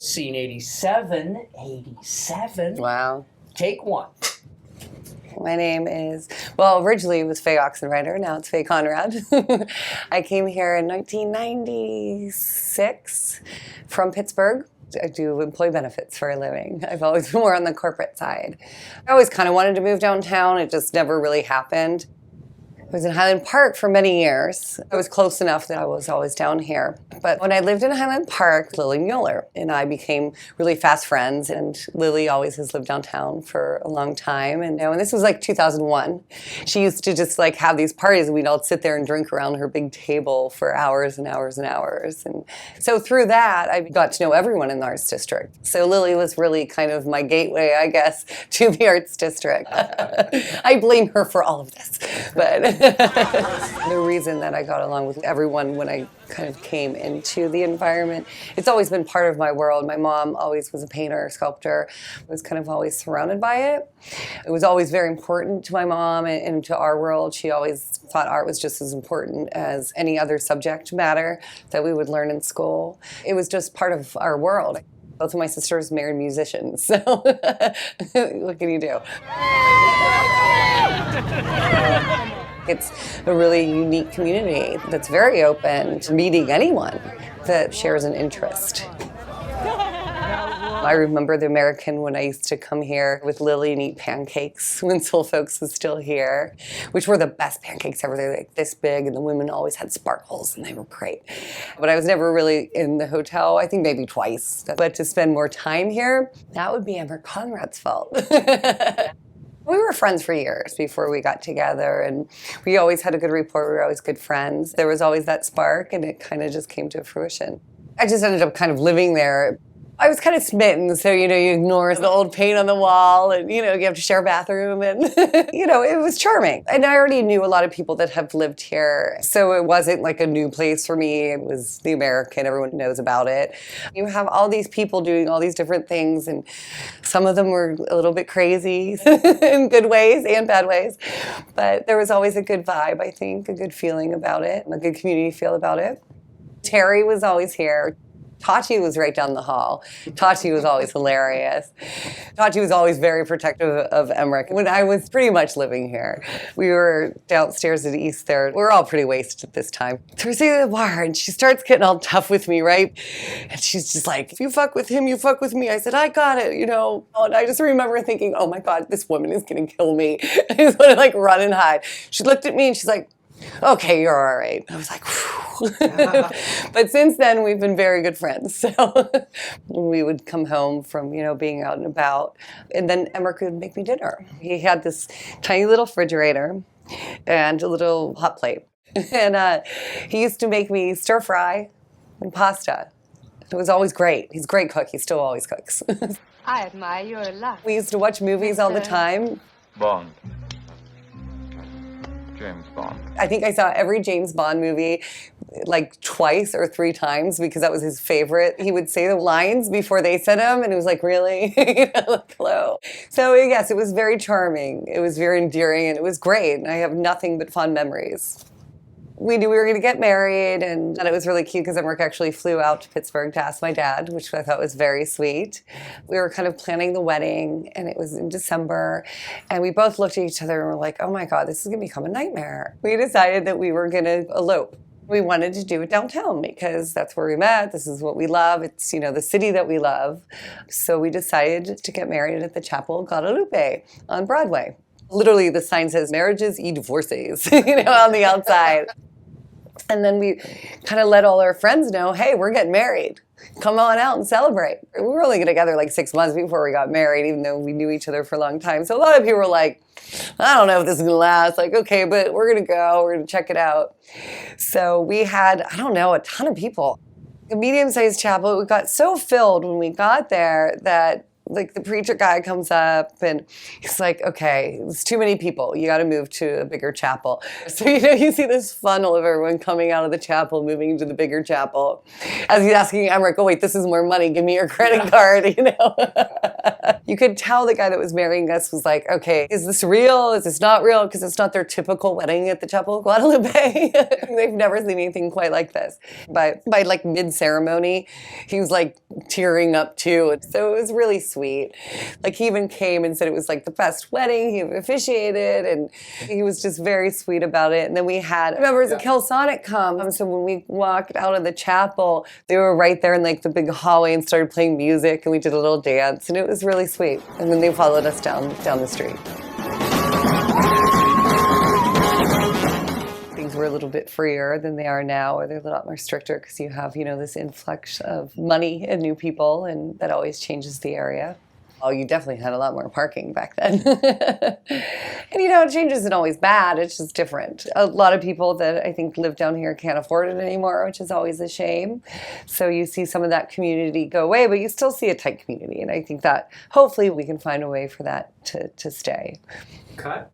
Scene 87. 87. Wow. Take one. My name is, well, originally it was Faye Ochsenreiter, now it's Faye Konrad. I came here in 1996 from Pittsburgh. I do employee benefits for a living. I've always been more on the corporate side. I always kind of wanted to move downtown. It just never really happened. I was in Highland Park for many years. I was close enough that I was always down here. But when I lived in Highland Park, Lily Mueller and I became really fast friends, and Lily always has lived downtown for a long time. And this was like 2001. She used to just like have these parties, and we'd all sit there and drink around her big table for hours and hours and hours. And so through that, I got to know everyone in the Arts District. So Lily was really kind of my gateway, I guess, to the Arts District. I blame her for all of this, but the reason that I got along with everyone when I kind of came into the environment, it's always been part of my world. My mom always was a painter, sculptor. I was kind of always surrounded by it. It was always very important to my mom and to our world. She always thought art was just as important as any other subject matter that we would learn in school. It was just part of our world. Both of my sisters married musicians, so what can you do? It's a really unique community that's very open to meeting anyone that shares an interest. I remember the American when I used to come here with Lily and eat pancakes when Soul Folks was still here, which were the best pancakes ever. They were like this big, and the women always had sparkles, and they were great. But I was never really in the hotel, I think maybe twice. But to spend more time here, that would be Emmeric Konrad's fault. We were friends for years before we got together, and we always had a good rapport. We were always good friends. There was always that spark, and it kind of just came to fruition. I just ended up kind of living there. I was kind of smitten, so, you ignore the old paint on the wall, and, you have to share a bathroom, and, it was charming. And I already knew a lot of people that have lived here, so it wasn't like a new place for me. It was the American. Everyone knows about it. You have all these people doing all these different things, and some of them were a little bit crazy in good ways and bad ways, but there was always a good vibe, I think, a good feeling about it, a good community feel about it. Terry was always here. Tati was right down the hall. Tati was always hilarious. Tati was always very protective of Emmeric. When I was pretty much living here, we were downstairs at East there. We were all pretty wasted at this time. So we're sitting at the bar, and she starts getting all tough with me, right? And she's just like, if you fuck with him, you fuck with me. I said, I got it, And I just remember thinking, oh my God, this woman is going to kill me. I just want to run and hide. She looked at me, and she's like, okay, you're all right. I was like, whew. But since then, we've been very good friends. So we would come home from, being out and about. And then Emmeric would make me dinner. He had this tiny little refrigerator and a little hot plate. And he used to make me stir fry and pasta. It was always great. He's a great cook. He still always cooks. I admire your luck. We used to watch movies all the time. Bond. James Bond. I think I saw every James Bond movie like twice or three times because that was his favorite. He would say the lines before they said them, and it was like, really? Hello. So yes, it was very charming. It was very endearing, and it was great. And I have nothing but fond memories. We knew we were going to get married, and it was really cute because Emmeric actually flew out to Pittsburgh to ask my dad, which I thought was very sweet. We were kind of planning the wedding, and it was in December, and we both looked at each other and were like, oh my God, this is going to become a nightmare. We decided that we were going to elope. We wanted to do it downtown because that's where we met. This is what we love. It's, the city that we love. So we decided to get married at the Chapel of Guadalupe on Broadway. Literally, the sign says, marriages y divorces, on the outside. And then we kind of let all our friends know, hey, we're getting married. Come on out and celebrate. We were only together like 6 months before we got married, even though we knew each other for a long time. So a lot of people were like, I don't know if this is going to last. Like, okay, but we're going to go. We're going to check it out. So we had, a ton of people. A medium-sized chapel. It got so filled when we got there that like the preacher guy comes up and he's like, okay, it's too many people. You got to move to a bigger chapel. So, you see this funnel of everyone coming out of the chapel, moving to the bigger chapel. As he's asking Emmeric, oh, wait, this is more money. Give me your credit card, You could tell the guy that was marrying us was like, okay, is this real? Is this not real? Because it's not their typical wedding at the Chapel of Guadalupe. They've never seen anything quite like this. But by like mid-ceremony, he was like tearing up too. So it was really sweet. Like he even came and said it was like the best wedding he officiated, and he was just very sweet about it. And then we had members of Kelsonic come. So when we walked out of the chapel, they were right there in like the big hallway and started playing music, and we did a little dance, and it was really sweet. And then they followed us down the street. Things were a little bit freer than they are now, or they're a lot more stricter because you have, this influx of money and new people, and that always changes the area. Oh, you definitely had a lot more parking back then. And change isn't always bad, it's just different. A lot of people that I think live down here can't afford it anymore, which is always a shame. So you see some of that community go away, but you still see a tight community. And I think that hopefully we can find a way for that to stay. Okay.